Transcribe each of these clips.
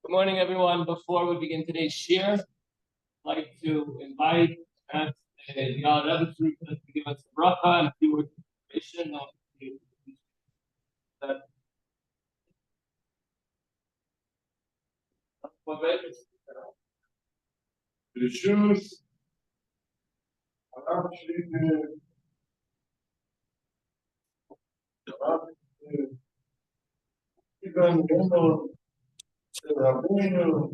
Good morning, everyone. Before we begin today's shir, I'd like to invite Biala Rebbe to give us a bracha and a few words of inspiration. Rishus, הרב שלי כיוון גמור של רבינו,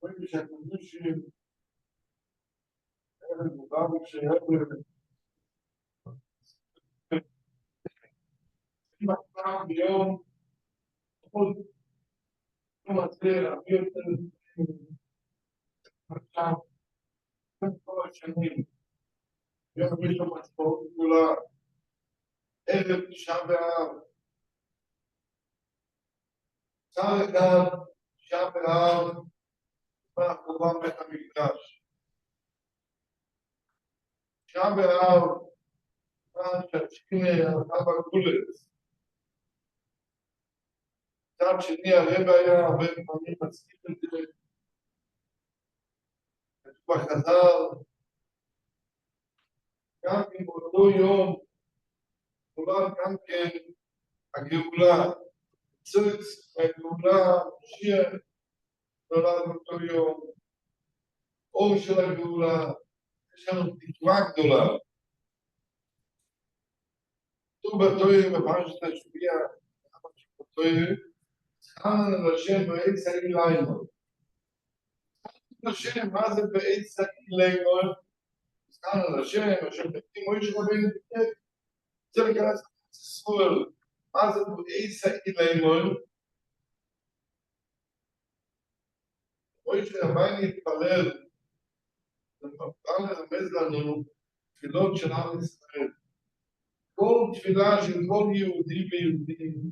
קודש הקודשים, ערב ובאבק שערב, פעם ביום, עוד יום הזה, רבי יותר, עכשיו, כל השנים, יום יש לו משמעות גדולה, ערב תשעה באב, צר אחד, תשעה באב, בא חורבן בית המקדש. תשעה באב, בא שהשכינה הלכה בגבולת. מצד שני הרב היה הרבה פעמים מצליח את זה, כתוב בחז"ל, גם אם באותו יום נולד גם כן הגאולה, ציץ הגאולה, משיח נולד באותו יום, אור של הגאולה, יש לנו תקווה גדולה. כתוב בתורה בפרשת השביעייה, זכרנו לשם בעץ האיליימון. לשם, מה זה בעץ האיליימון? זכרנו לשם, השם תקים מוישה רבינו תקף. זה להיכנס לספור, מה זה בעץ האיליימון? מוישה רבינו התפלל, ובא לרמז לנו תפילות של עם ישראל. כל תפילה של כל יהודי ויהודי,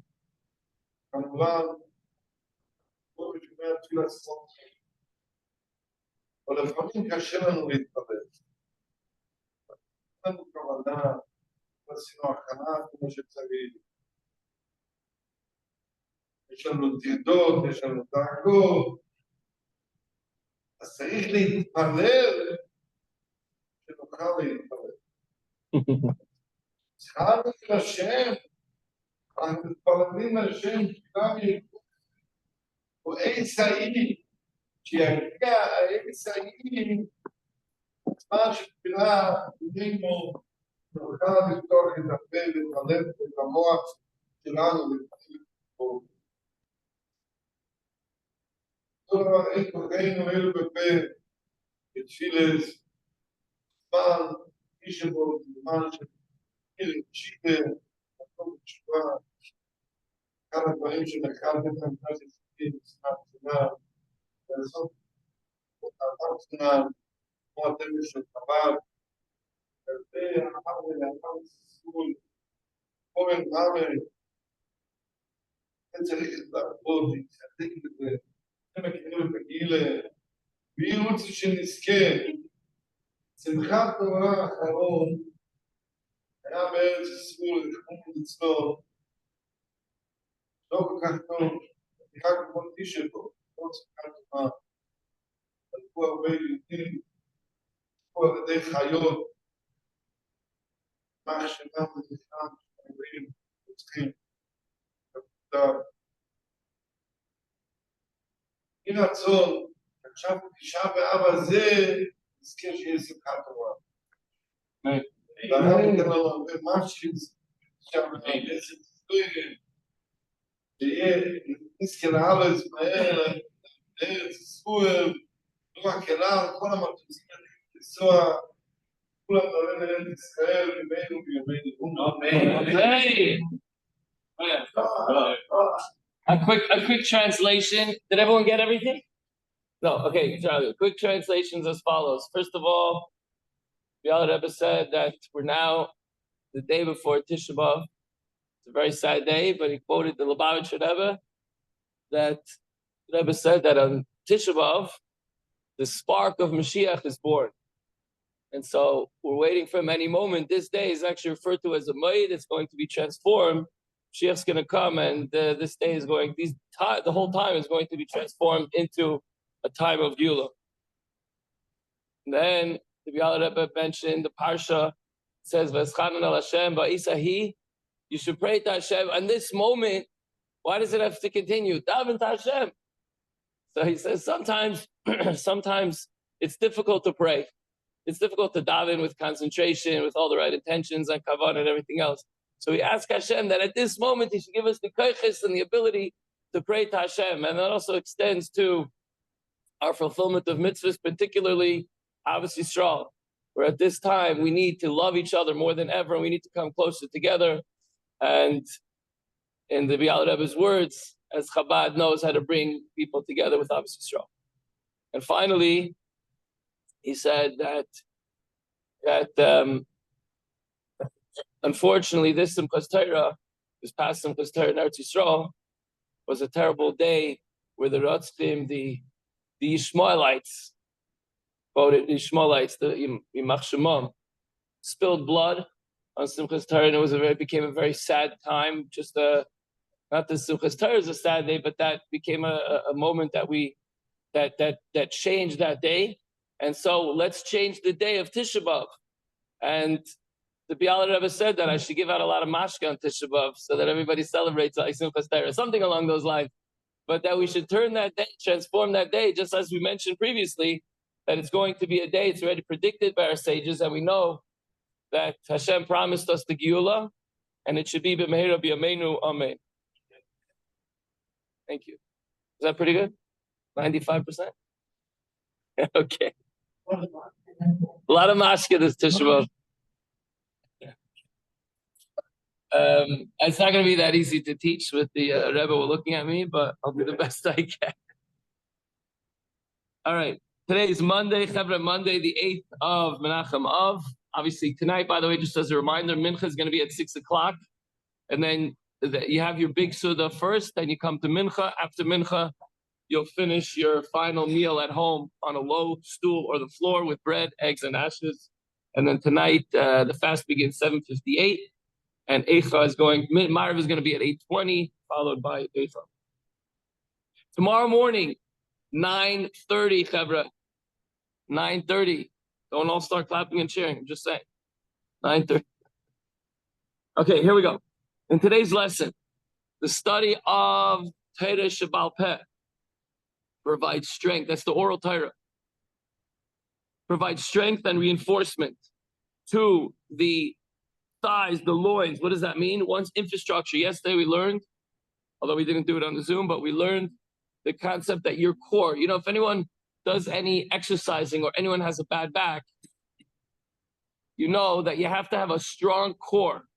כמובן, כל משמע תפילה ספורט. אבל לפעמים קשה לנו להתפלל. אין לנו כוונה, עשינו הכנה כמו שצריך. יש לנו תרדות, יש לנו דאגות. אז צריך להתפלל, שנוכל להתפלל. זכרנו לשם, אנחנו מתפללים לשם, כולם יקרו. הוא עץ האי, שיגיע העץ האי, זמן שתפילה, יודעים נוכל לפתוח את הפה ואת הלב ואת המוח שלנו ולפתח פה. אותו דבר אין כוחנו אלו בפה, בתפילת, זמן, איש שבו, זמן של שיטה, מקום בתשובה, כמה דברים שמחלתם את המדינה בזמן תפילה, לעשות אותם תפילה, כמו הטבע של חב"ד, וזה האחר סגול, פורן רמר, צריך לעבוד, להתחזק בזה, אתם מכירים את הגילה, והיא רוצה שנזכה, שמחת תורה האחרון, היה בארץ ישראל, חמוד אצלו, לא כל כך טוב, נראה כמו תשע פה, לא שמחת תורה, הלכו הרבה יהודים, הלכו על ידי חיות, מה שגם ונכנם, שאומרים, רוצחים, כפודה. אין רצון, עכשיו תשעה באב הזה, נזכה שיהיה שמחת תורה. והרב ייתן לנו הרבה משהו, עכשיו איזה תסתויים, שיהיה נזכה לארץ מהר, לארץ ישראל, לא רק אליו, כל המטוסים לנסוע, כולם דברים לארץ ישראל, בימינו ובימינו. A quick translation. Did everyone get everything? No. Okay. Charlie. Quick translations as follows. First of all, Biala Rebbe said that we're now the day before Tisha B'Av. It's a very sad day, but he quoted the Lubavitcher Rebbe that Rebbe said that on Tisha B'Av, the spark of Mashiach is born. And so we're waiting for him any moment. This day is actually referred to as a Moed. It's going to be transformed. Mashiach's going to come, and this day is going. The whole time is going to be transformed into a time of Geulah. And then the Biala Rebbe mentioned the parsha says, "V'eschanan al Hashem ba'isahi." You should pray to Hashem. And this moment, why does it have to continue? Daven to Hashem. So he says sometimes it's difficult to pray. It's difficult to daven with concentration, with all the right intentions and kavanah and everything else. So we ask Hashem that at this moment He should give us the koiches and the ability to pray to Hashem. And that also extends to our fulfillment of mitzvahs, particularly Avos Yisrael, where at this time we need to love each other more than ever, and we need to come closer together. And in the Biala Rebbe's words, as Chabad knows how to bring people together with Avos Yisrael. And finally, he said that unfortunately, this Simchas Torah, this past Simchas Torah in Eretz Yisrael, was a terrible day where the Ratzchim, the Yishmaelites, quoted the Yishmaelites, the Yimach Shemam, spilled blood on Simchas Torah, and it became a very sad time. Just not that Simchas Torah is a sad day, but that became a moment that changed that day. And so let's change the day of Tisha B'Av. And the Biala Rebbe said that I should give out a lot of mashka on Tisha B'Av so that everybody celebrates like Simchas Torah, something along those lines. But that we should turn that day, transform that day, just as we mentioned previously, that it's going to be a day, it's already predicted by our sages, and we know that Hashem promised us the Geulah, and it should be b'meira b'yameinu, amen. Thank you. Is that pretty good? 95%? Okay. A lot of mashka this Tisha B'Av. It's not going to be that easy to teach with the Rebbe looking at me, but I'll do the best I can. All right. Today is Monday, Chevra Monday, the 8th of Menachem Av. Obviously, tonight, by the way, just as a reminder, Mincha is going to be at 6 o'clock. And then you have your big Suda first, then you come to Mincha. After Mincha, you'll finish your final meal at home on a low stool or the floor with bread, eggs, and ashes. And then tonight, the fast begins 7:58. And Eicha is Ma'ariv is going to be at 8:20, followed by Eicha. Tomorrow morning, 9:30, Chevra. 9:30. Don't all start clapping and cheering. I'm just saying. 9:30. Okay, here we go. In today's lesson, the study of Torah Shebal Peh provides strength. That's the oral Torah. Provides strength and reinforcement to the thighs, the loins. What does that mean? One's infrastructure. Yesterday we learned, although we didn't do it on the Zoom, but we learned the concept that your core, if anyone does any exercising or anyone has a bad back, you know that you have to have a strong core.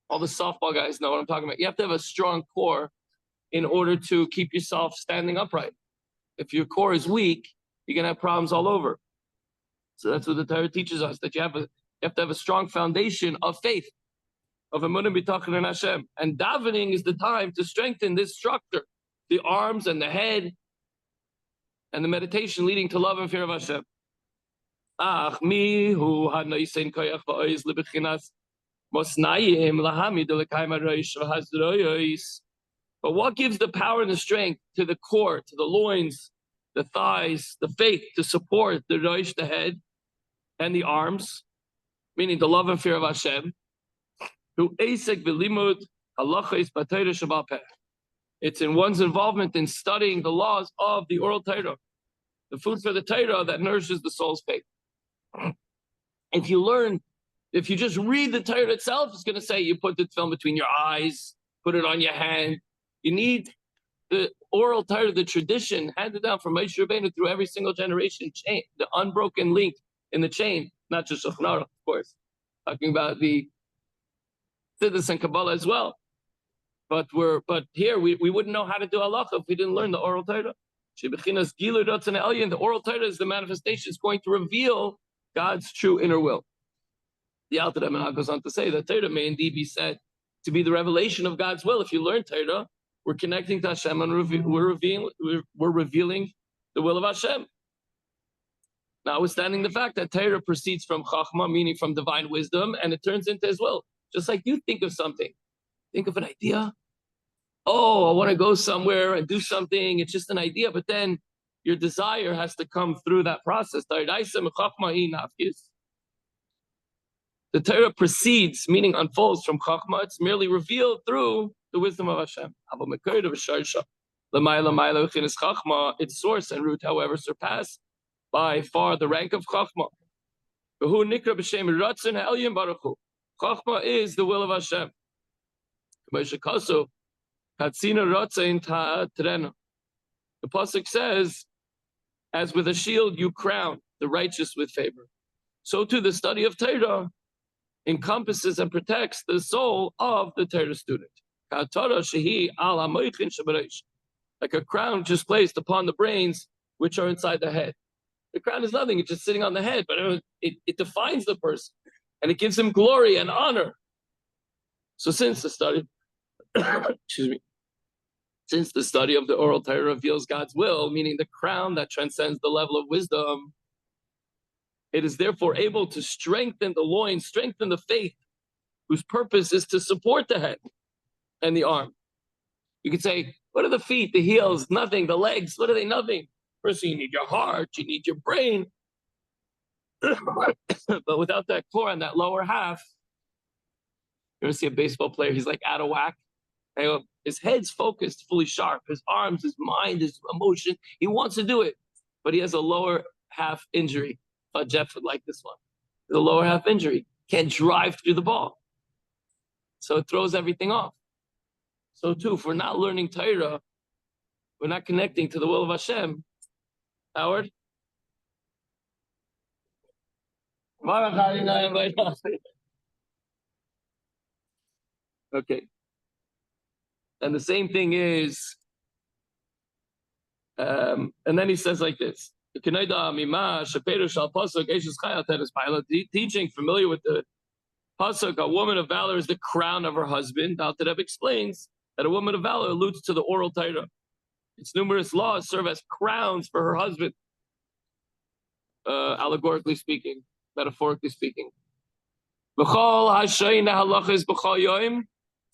All the softball guys know what I'm talking about. You have to have a strong core in order to keep yourself standing upright. If your core is weak, you're going to have problems all over. So that's what the Torah teaches us, that you have to have a strong foundation of faith, of emunah b'tachon in Hashem. And davening is the time to strengthen this structure, the arms and the head, and the meditation leading to love and fear of Hashem. But what gives the power and the strength to the core, to the loins, the thighs, the faith to support the roish, the head, and the arms, meaning the love and fear of Hashem? It's in one's involvement in studying the laws of the oral Torah, the food for the Torah that nourishes the soul's faith. If you just read the Torah itself, it's going to say you put the film between your eyes, put it on your hand. You need the oral Torah, the tradition handed down from Moshe Rabbeinu through every single generation, chain, the unbroken link in the chain, not just Shulchan Aruch, of course, talking about the Siddur and Kabbalah as well. But here we wouldn't know how to do halacha if we didn't learn the oral Torah. The oral Torah is the manifestation. It's going to reveal God's true inner will. The Alter Rebbe goes on to say that Torah may indeed be said to be the revelation of God's will. If you learn Torah, we're connecting to Hashem and we're revealing the will of Hashem. Notwithstanding the fact that Torah proceeds from Chachma, meaning from divine wisdom, and it turns into His will. Just like you think of something, Think of an idea. Oh, I want to go somewhere and do something. It's just an idea, but then your desire has to come through that process. The Torah proceeds, meaning unfolds from Chachma. It's merely revealed through the wisdom of Hashem. Its source and root, however, surpass by far the rank of Chachma. Chachma is the will of Hashem. The pasuk says, as with a shield you crown the righteous with favor, so too the study of Torah encompasses and protects the soul of the Torah student. Like a crown just placed upon the brains which are inside the head. The crown is nothing, it's just sitting on the head, but it defines the person and it gives him glory and honor. So since the study since the study of the oral Torah reveals God's will, meaning the crown that transcends the level of wisdom, it is therefore able to strengthen the loins, strengthen the faith, whose purpose is to support the head and the arm. You could say, what are the feet, the heels? Nothing. The legs, what are they? Nothing. First, you need your heart, you need your brain. But without that core and that lower half, you ever see a baseball player, he's like out of whack. His head's focused, fully sharp. His arms, his mind, his emotion. He wants to do it, but he has a lower half injury. Jeff would like this one. The lower half injury. Can't drive through the ball. So it throws everything off. So too, if we're not learning Torah, we're not connecting to the will of Hashem. Howard? Okay. And the same thing is, and then he says like this, teaching familiar with the pasuk, a woman of valor is the crown of her husband. Alter Rebbe explains that a woman of valor alludes to the oral Torah. Its numerous laws serve as crowns for her husband, allegorically speaking, metaphorically speaking.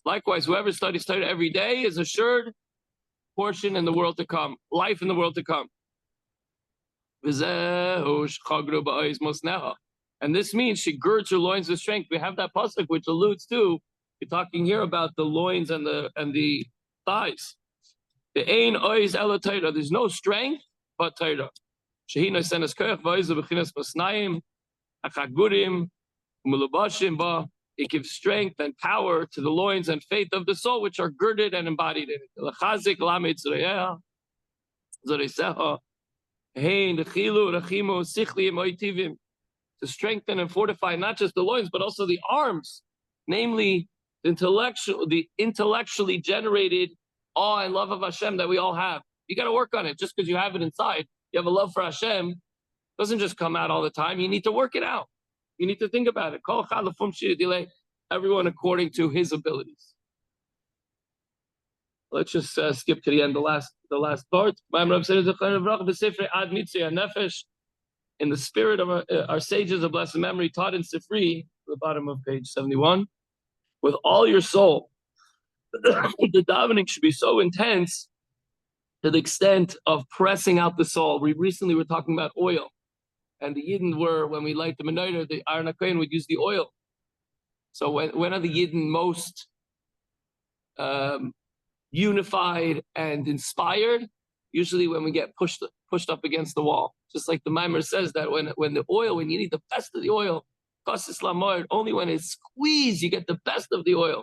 Likewise, whoever studies Torah every day is assured portion in the world to come, life in the world to come. And this means she girds her loins with strength. We have that pasuk which alludes to, we're talking here about the loins and the thighs. The ein ois ela Torah. There's no strength but Torah. Shehina senas koyach v'oizu b'chinas basnayim achagurim umulubashim ba. It gives strength and power to the loins and faith of the soul, which are girded and embodied in it. To strengthen and fortify not just the loins, but also the arms, namely the intellectually generated awe and love of Hashem that we all have. You got to work on it. Just because you have it inside, you have a love for Hashem, doesn't just come out all the time. You need to work it out. You need to think about it. Everyone according to his abilities. Let's just skip to the end, the last part. In the spirit of our sages of blessed memory, taught in Sifri, the bottom of page 71, with all your soul, the davening should be so intense to the extent of pressing out the soul. We recently were talking about oil. And the Yidden were, when we light the menorah, the Aron HaKohen would use the oil. So when are the Yidden most unified and inspired? Usually when we get pushed up against the wall. Just like the Maimer says that when you need the best of the oil, only when it's squeezed, you get the best of the oil.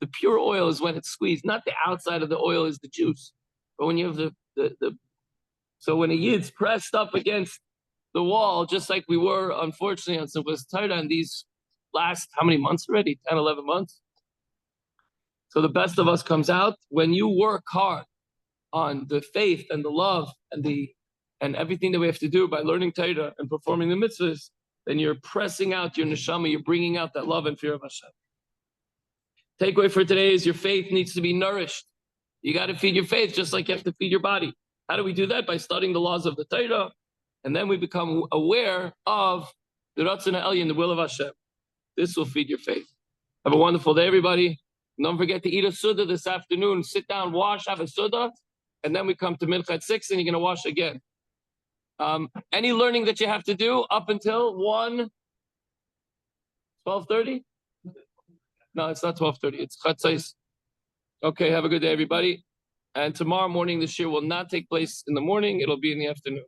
The pure oil is when it's squeezed, not the outside of the oil is the juice. But when you have so when a Yid's pressed up against the wall, just like we were, unfortunately, on Simchas Torah in these last, how many months already? 10, 11 months. So the best of us comes out when you work hard on the faith and the love and everything that we have to do by learning Torah and performing the mitzvahs, then you're pressing out your neshama, you're bringing out that love and fear of Hashem. Takeaway for today is your faith needs to be nourished. You got to feed your faith just like you have to feed your body. How do we do that? By studying the laws of the Torah. And then we become aware of the Ratzon HaElyon, the will of Hashem. This will feed your faith. Have a wonderful day, everybody. Don't forget to eat a Suda this afternoon. Sit down, wash, have a Suda, and then we come to Mincha at 6 and you're going to wash again. Any learning that you have to do up until 12:30? No, it's not 12:30. It's Chatzais. Okay, have a good day, everybody. And tomorrow morning, this year will not take place in the morning. It'll be in the afternoon.